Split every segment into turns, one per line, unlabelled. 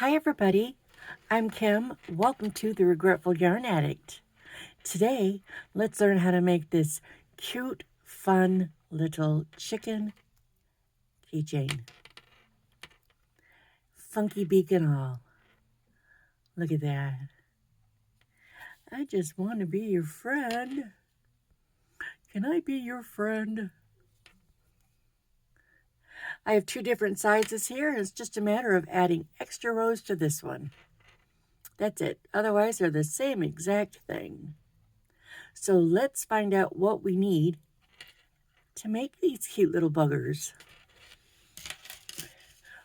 Hi everybody, I'm Kim. Welcome to the Regretful Yarn Addict. Today, let's learn how to make this cute, fun little chicken keychain. Funky beak and all. Look at that. I just want to be your friend. Can I be your friend? I have two different sizes here, and it's just a matter of adding extra rows to this one. That's it. Otherwise, they're the same exact thing. So let's find out what we need to make these cute little buggers.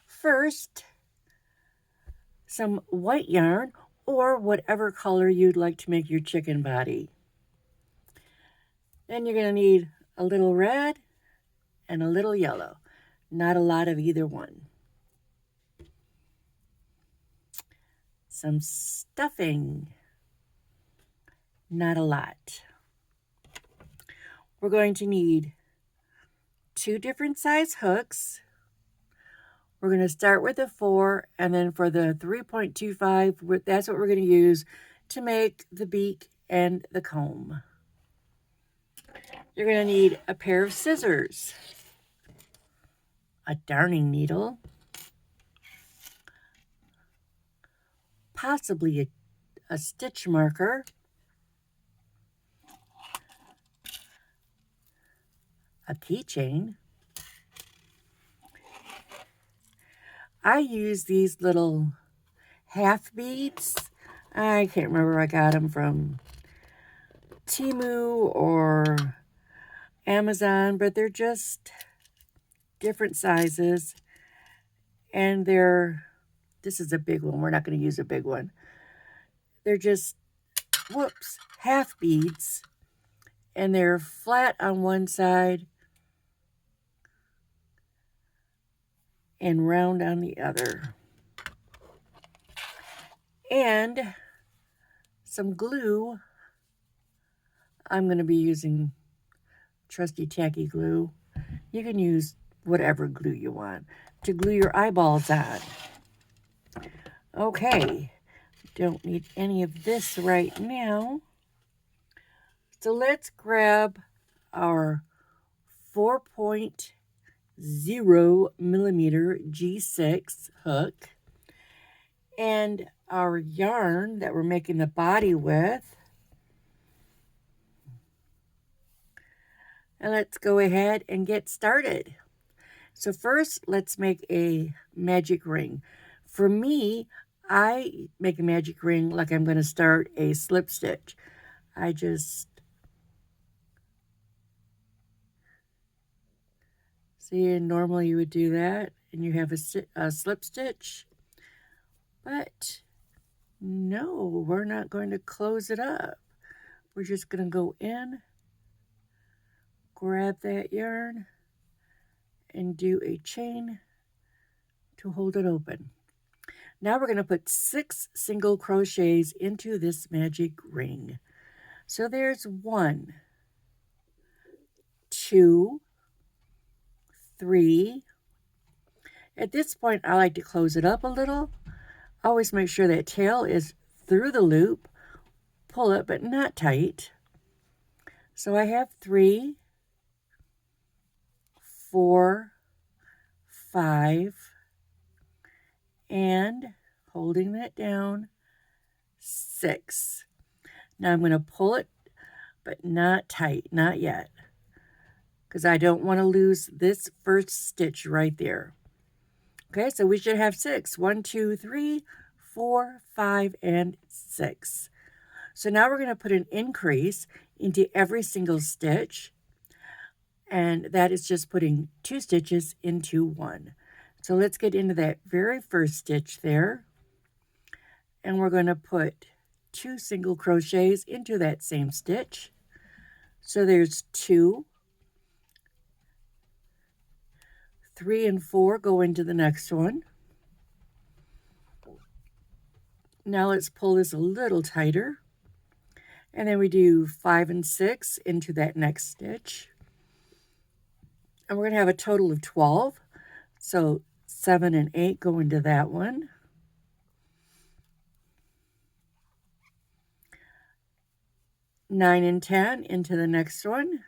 First, some white yarn or whatever color you'd like to make your chicken body. Then you're going to need a little red and a little yellow. Not a lot of either one. Some stuffing. Not a lot. We're going to need two different size hooks. We're going to start with a 4, and then for the 3.25, that's what we're going to use to make the beak and the comb. You're going to need a pair of scissors, a darning needle, possibly a stitch marker, a keychain. I use these little half beads. I can't remember where I got them from, Temu or Amazon, but they're just different sizes. And this is a big one. We're not going to use a big one. They're just, half beads. And they're flat on one side and round on the other. And some glue. I'm going to be using trusty tacky glue. You can use whatever glue you want to glue your eyeballs on. Okay, don't need any of this right now. So let's grab our 4.0 millimeter G6 hook and our yarn that we're making the body with. And let's go ahead and get started. So first, let's make a magic ring. For me, I make a magic ring like I'm going to start a slip stitch. I just see, normally you would do that and you have a slip stitch, but no, we're not going to close it up. We're just going to go in, grab that yarn, and do a chain to hold it open. Now we're going to put 6 single crochets into this magic ring. So there's 1, 2, 3. At this point, I like to close it up a little. Always make sure that tail is through the loop. Pull it, but not tight. So I have 3, 4, 5, and holding that down, 6. Now I'm going to pull it, but not tight, not yet, because I don't want to lose this first stitch right there. Okay, so we should have 6. 1, 2, 3, 4, 5, and 6. So now we're going to put an increase into every single stitch, and that is just putting 2 stitches into 1. So let's get into that very first stitch there, and we're going to put 2 single crochets into that same stitch. So there's 2, 3 and 4 go into the next one. Now let's pull this a little tighter, and then we do 5 and 6 into that next stitch. And we're going to have a total of 12. So 7 and 8 go into that one. 9 and 10 into the next one,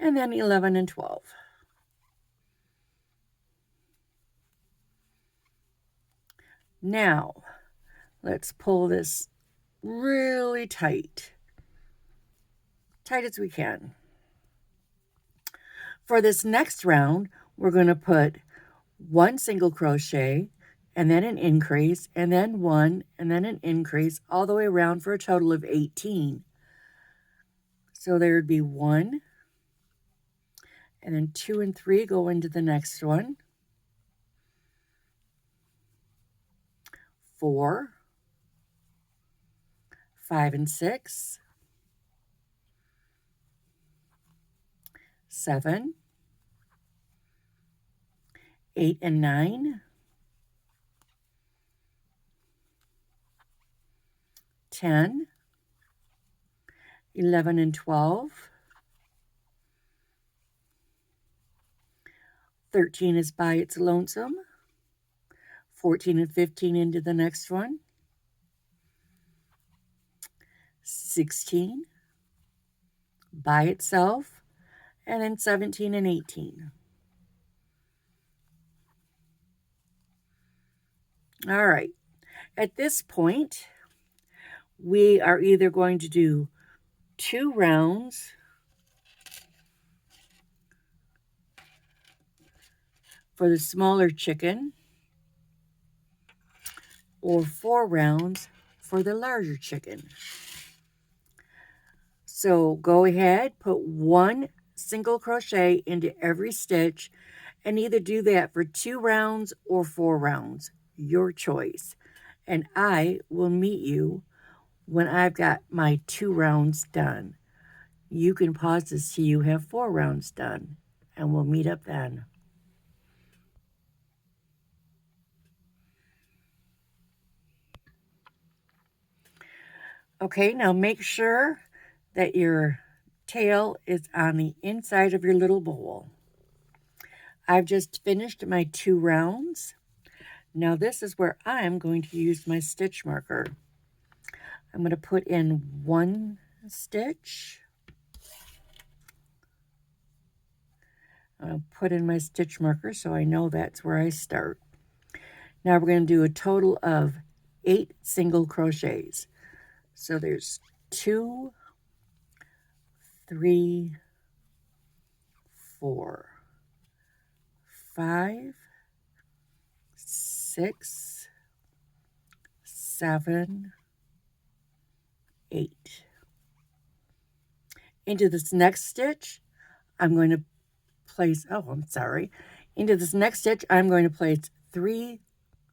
and then 11 and 12. Now, let's pull this really tight as we can. For this next round, we're going to put 1 single crochet, and then an increase, and then 1, and then an increase, all the way around for a total of 18. So there would be 1, and then 2 and 3 go into the next one, 4, 5 and 6, 7, 8 and 9, 10, 11 and 12, 13 is by its lonesome, 14 and 15 into the next one, 16 by itself, and then 17 and 18. All right, at this point, we are either going to do 2 rounds for the smaller chicken or 4 rounds for the larger chicken. So go ahead, put 1 single crochet into every stitch and either do that for 2 rounds or 4 rounds, your choice. And I will meet you when I've got my 2 rounds done. You can pause this till you have 4 rounds done, and we'll meet up then. Okay, now make sure that your tail is on the inside of your little bowl. I've just finished my 2 rounds. Now this is where I'm going to use my stitch marker. I'm going to put in 1 stitch. I'll put in my stitch marker so I know that's where I start. Now we're going to do a total of 8 single crochets. So there's 2, 3, 4, 5, 6, 7, 8. Into this next stitch, I'm going to place, into this next stitch, I'm going to place 3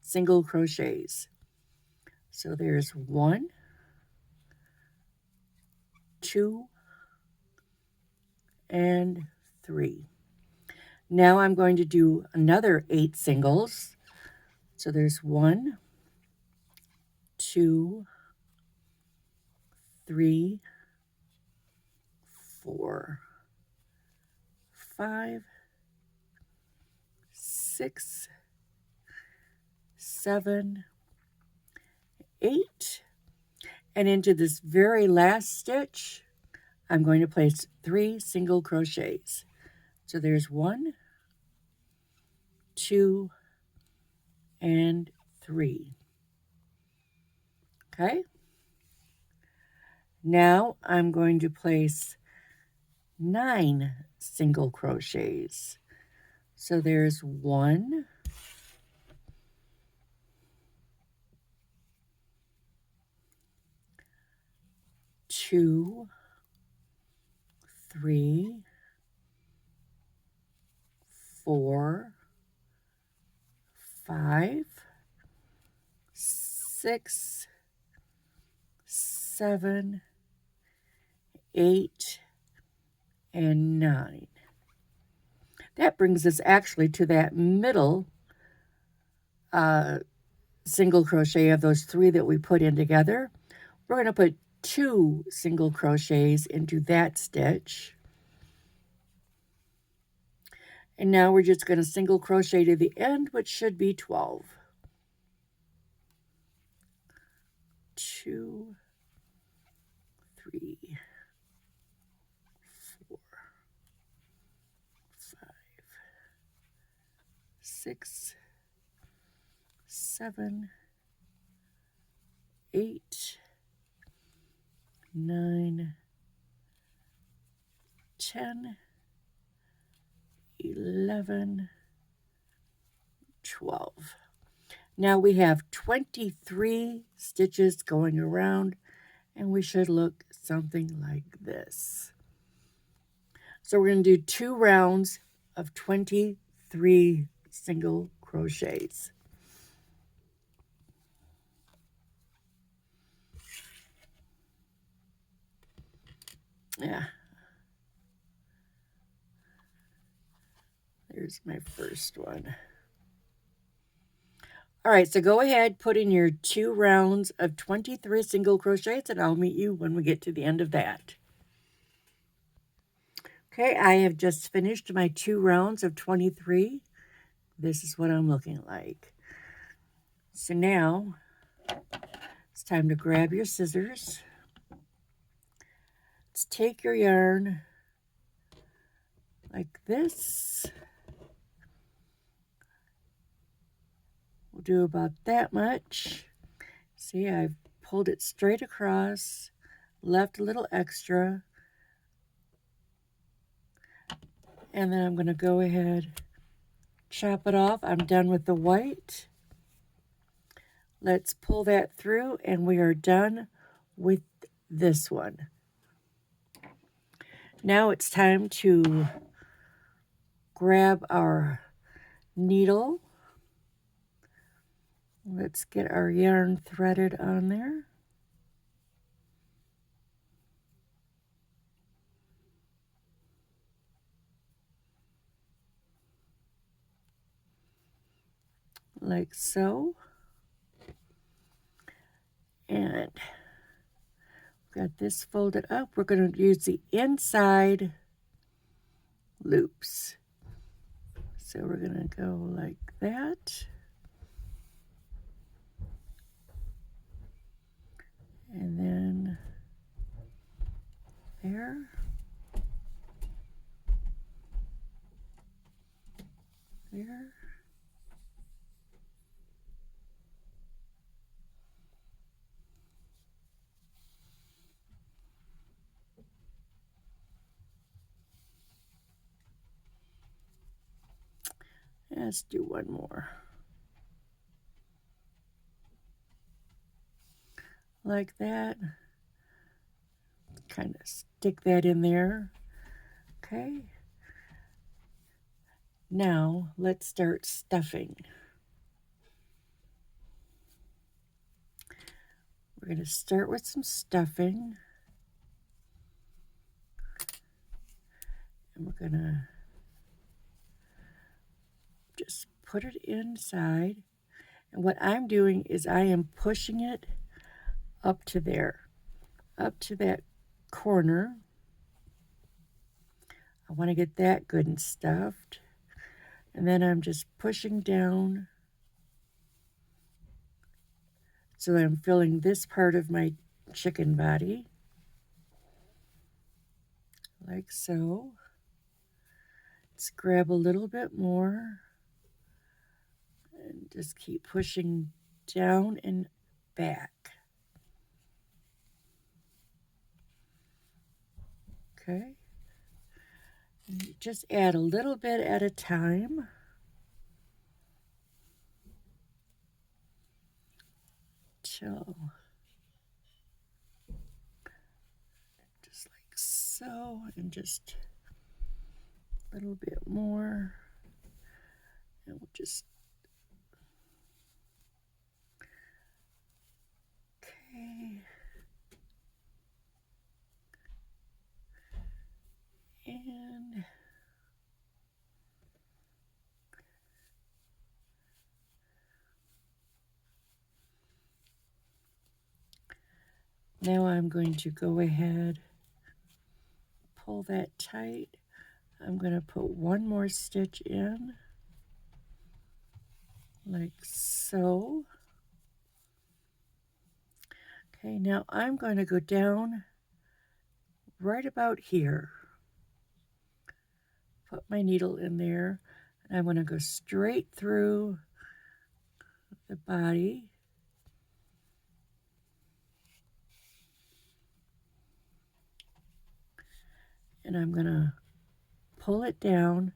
single crochets. So there's 1, 2, and 3. Now I'm going to do another 8 singles. So there's 1, 2, 3, 4, 5, 6, 7, 8. And into this very last stitch, I'm going to place 3 single crochets. So there's 1, 2, and 3. Okay. Now I'm going to place 9 single crochets. So there's 1, 2, 3, 4, 5, 6, 7, 8, and 9. That brings us actually to that middle single crochet of those 3 that we put in together. We're going to put 2 single crochets into that stitch. And now we're just going to single crochet to the end, which should be 12. 2, 3, 4, 5, 6, 7, 8, 9, 10, 11, 12. Now we have 23 stitches going around, and we should look something like this. So we're going to do 2 rounds of 23 single crochets. Yeah. There's my first one. All right, so go ahead, put in your 2 rounds of 23 single crochets, and I'll meet you when we get to the end of that. Okay, I have just finished my 2 rounds of 23. This is what I'm looking like. So now it's time to grab your scissors. Let's take your yarn like this. We'll do about that much. See, I've pulled it straight across, left a little extra, and then I'm going to go ahead, chop it off. I'm done with the white. Let's pull that through, and we are done with this one. Now it's time to grab our needle. Let's get our yarn threaded on there. Like so. And got this folded up. We're going to use the inside loops. So we're going to go like that. And then there. There. Let's do one more. Like that. Kind of stick that in there. Okay. Now let's start stuffing. We're going to start with some stuffing. And we're going to just put it inside. And what I'm doing is I am pushing it up to there, up to that corner. I want to get that good and stuffed. And then I'm just pushing down so that I'm filling this part of my chicken body. Like so. Let's grab a little bit more. And just keep pushing down and back. Okay. And just add a little bit at a time. Till just like so, and just a little bit more. And we'll just okay. And now I'm going to go ahead, pull that tight. I'm going to put one more stitch in, like so. Okay, now I'm going to go down right about here. Put my needle in there, and I'm going to go straight through the body. And I'm going to pull it down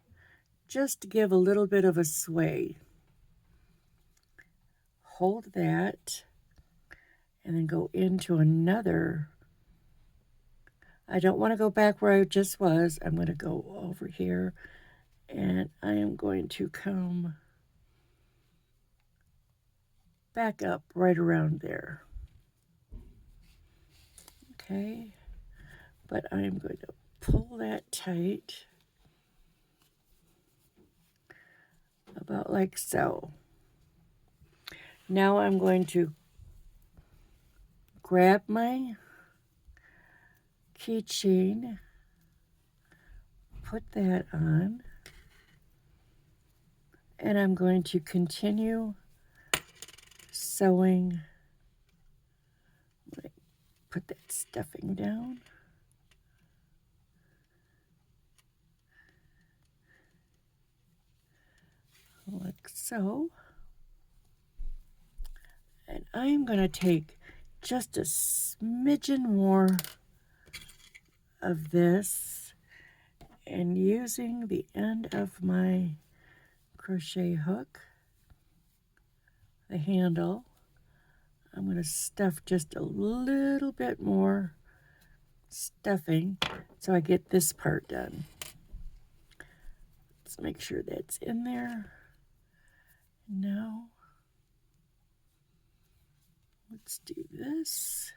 just to give a little bit of a sway. Hold that, and then go into another. I don't want to go back where I just was. I'm going to go over here, and I am going to come back up right around there. Okay, but I'm going to pull that tight, about like so. Now I'm going to grab my keychain, put that on, and I'm going to continue sewing. Put that stuffing down. Like so. And I'm going to take just a smidgen more of this, and using the end of my crochet hook, the handle, I'm going to stuff just a little bit more stuffing so I get this part done. Let's make sure that's in there. Now, let's do this.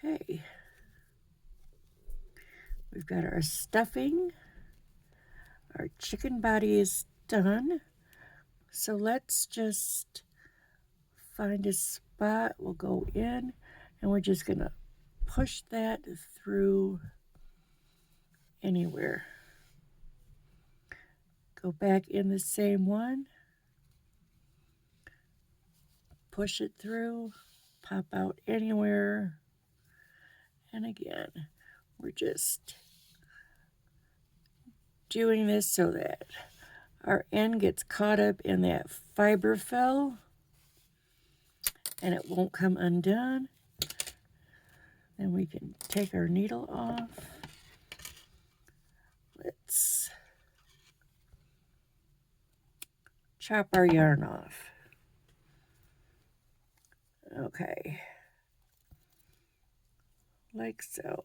Okay. We've got our stuffing. Our chicken body is done. So let's just find a spot. We'll go in, and we're just going to push that through anywhere. Go back in the same one. Push it through. Pop out anywhere. And again, we're just doing this so that our end gets caught up in that fiber fill and it won't come undone. Then we can take our needle off. Let's chop our yarn off. Okay, like so.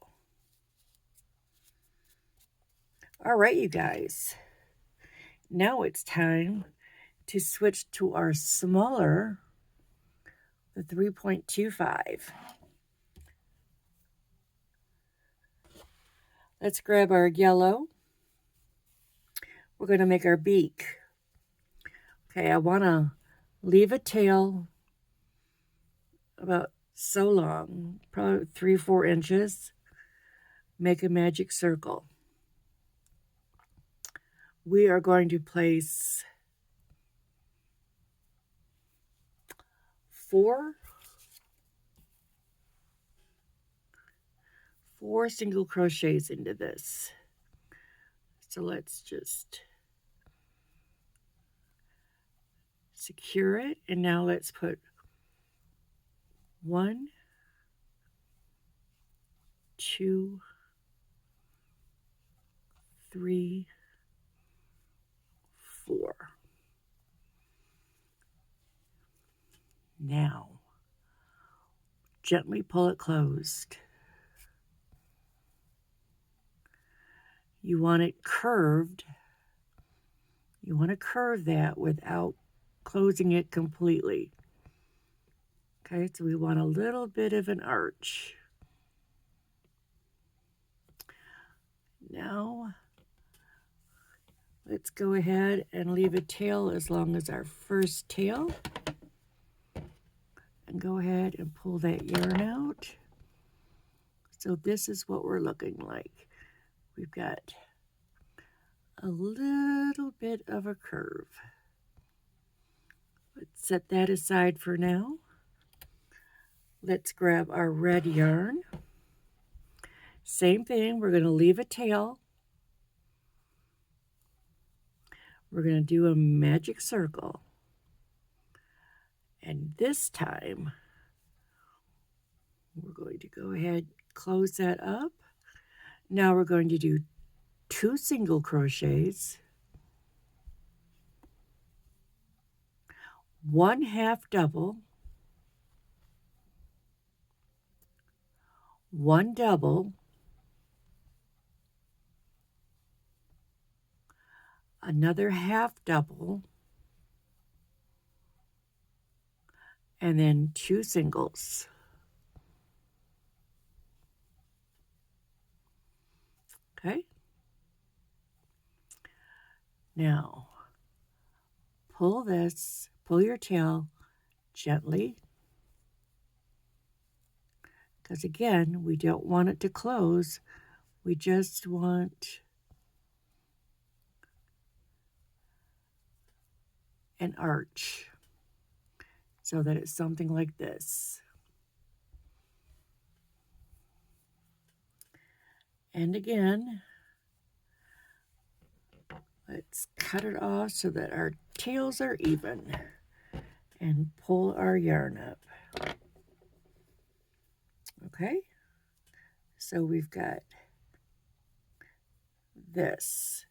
All right, you guys. Now it's time to switch to our smaller, the 3.25. Let's grab our yellow. We're going to make our beak. Okay, I want to leave a tail about so long, probably 3-4 inches. Make a magic circle. We are going to place 4 single crochets into this. So let's just secure it, and now let's put 1, 2, 3, 4. Now, gently pull it closed. You want it curved. You want to curve that without closing it completely. Okay, so we want a little bit of an arch. Now, let's go ahead and leave a tail as long as our first tail. And go ahead and pull that yarn out. So this is what we're looking like. We've got a little bit of a curve. Let's set that aside for now. Let's grab our red yarn. Same thing, we're going to leave a tail. We're going to do a magic circle. And this time, we're going to go ahead, close that up. Now we're going to do 2 single crochets, 1 half double, 1 double, another half double, and then 2 singles. Okay? Now, pull your tail gently, because again, we don't want it to close. We just want an arch so that it's something like this. And again, let's cut it off so that our tails are even and pull our yarn up. Okay, so we've got this.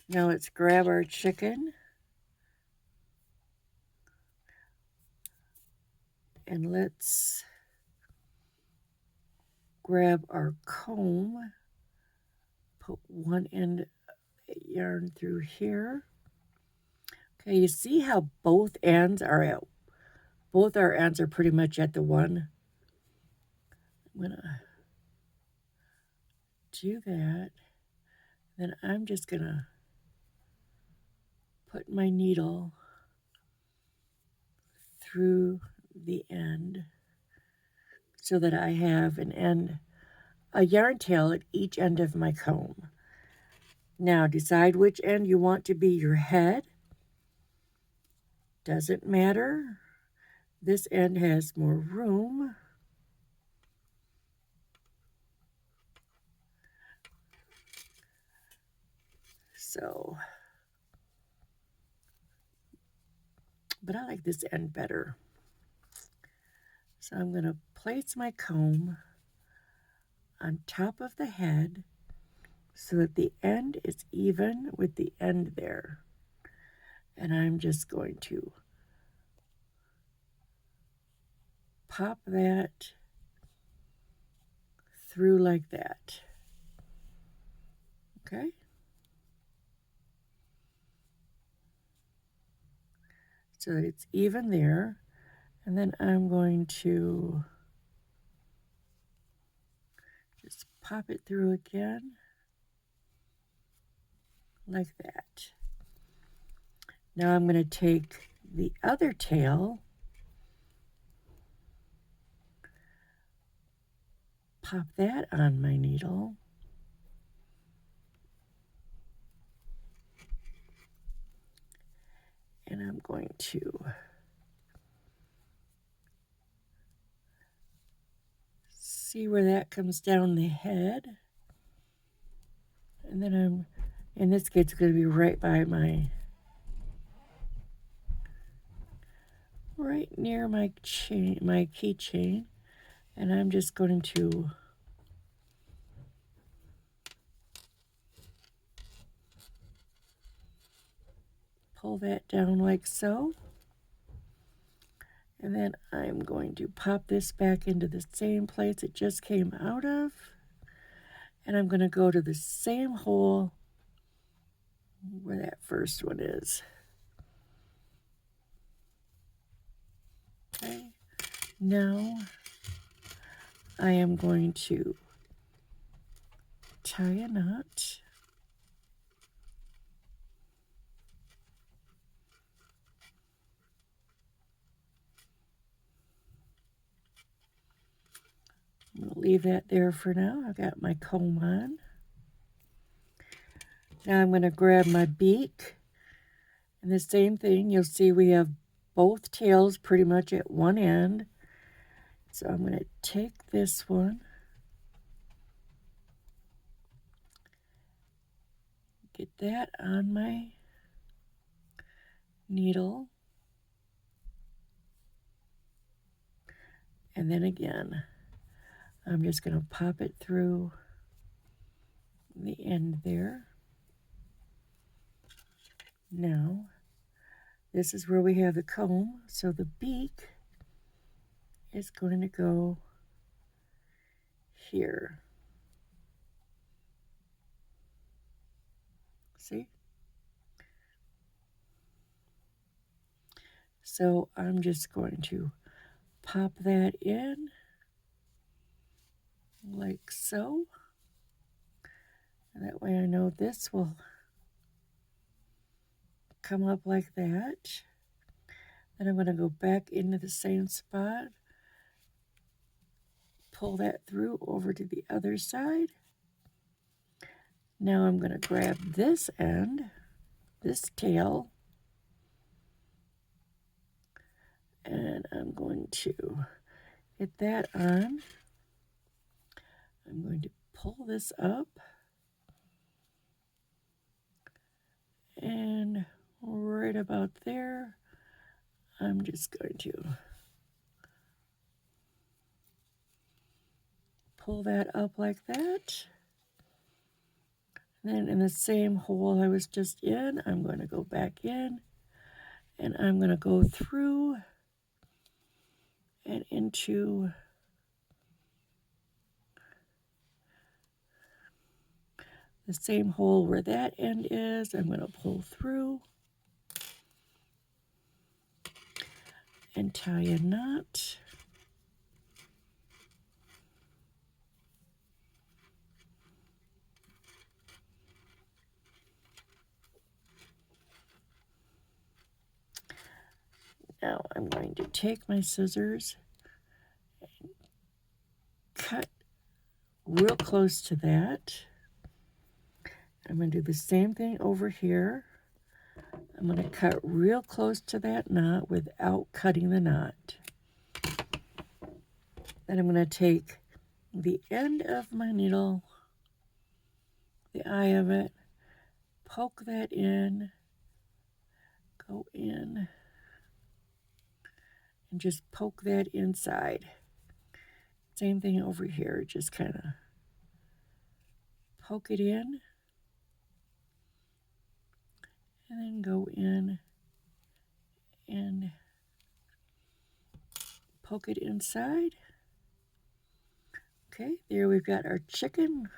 Now let's grab our chicken and let's grab our comb, put one end of yarn through here. Okay, you see how both ends are at, both our ends are pretty much at the one. I'm gonna do that. Then I'm just gonna put my needle through the end so that I have a yarn tail at each end of my comb. Now decide which end you want to be your head. Doesn't matter. This end has more room. So, but I like this end better. So I'm going to place my comb on top of the head so that the end is even with the end there. And I'm just going to pop that through like that. Okay? So that it's even there. And then I'm going to just pop it through again like that. Now I'm going to take the other tail, pop that on my needle, and I'm going to see where that comes down the head. And then in this case, it's going to be right by right near my keychain. And I'm just going to pull that down like so. And then I'm going to pop this back into the same place it just came out of. And I'm going to go to the same hole where that first one is. Okay. Now I am going to tie a knot. I'm going to leave that there for now. I've got my comb on. Now I'm going to grab my beak, and the same thing. You'll see we have both tails pretty much at one end. So I'm going to take this one, get that on my needle, and then again, I'm just going to pop it through the end there. Now, this is where we have the comb, so the beak is going to go here. See? So I'm just going to pop that in like so. And that way I know this will come up like that. Then I'm going to go back into the same spot, pull that through over to the other side. Now I'm going to grab this end, this tail, and I'm going to get that on. I'm going to pull this up, and right about there, I'm just going to pull that up like that. Then in the same hole I was just in, I'm going to go back in, and I'm going to go through and into the same hole where that end is. I'm going to pull through and tie a knot. Now I'm going to take my scissors and cut real close to that. I'm going to do the same thing over here. I'm going to cut real close to that knot without cutting the knot. Then I'm going to take the end of my needle, the eye of it, poke that in, go in, and just poke that inside. Same thing over here, just kind of poke it in, and then go in and poke it inside. Okay, there we've got our chicken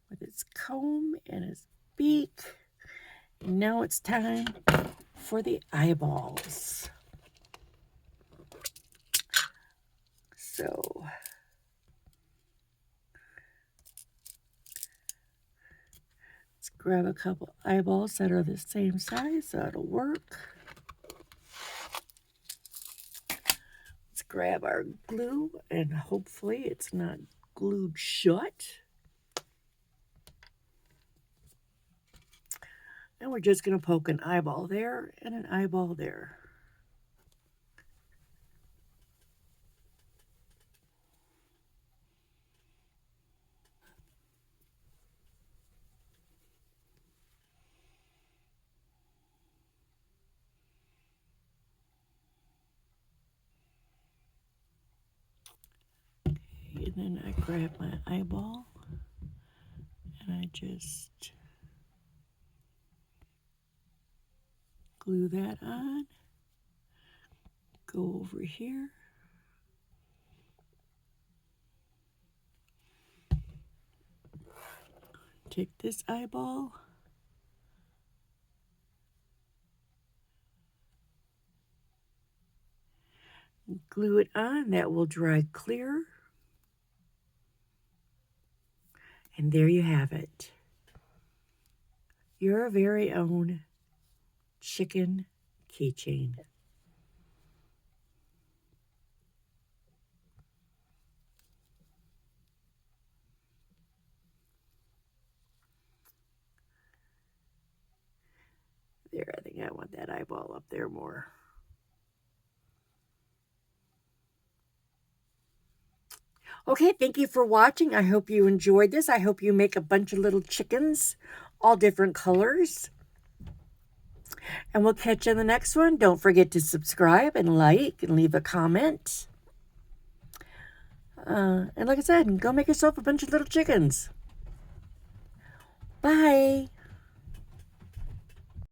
with its comb and its beak. And now it's time for the eyeballs. So let's grab a couple eyeballs that are the same size, so that'll work. Let's grab our glue, and hopefully it's not glued shut. And we're just going to poke an eyeball there and an eyeball there. Okay, and then I grab my eyeball and I just glue that on. Go over here. Take this eyeball. Glue it on. That will dry clear. And there you have it. Your very own chicken keychain. There, I think I want that eyeball up there more. Okay, thank you for watching. I hope you enjoyed this. I hope you make a bunch of little chickens, all different colors. And we'll catch you in the next one. Don't forget to subscribe and like and leave a comment. And like I said, go make yourself a bunch of little chickens. Bye.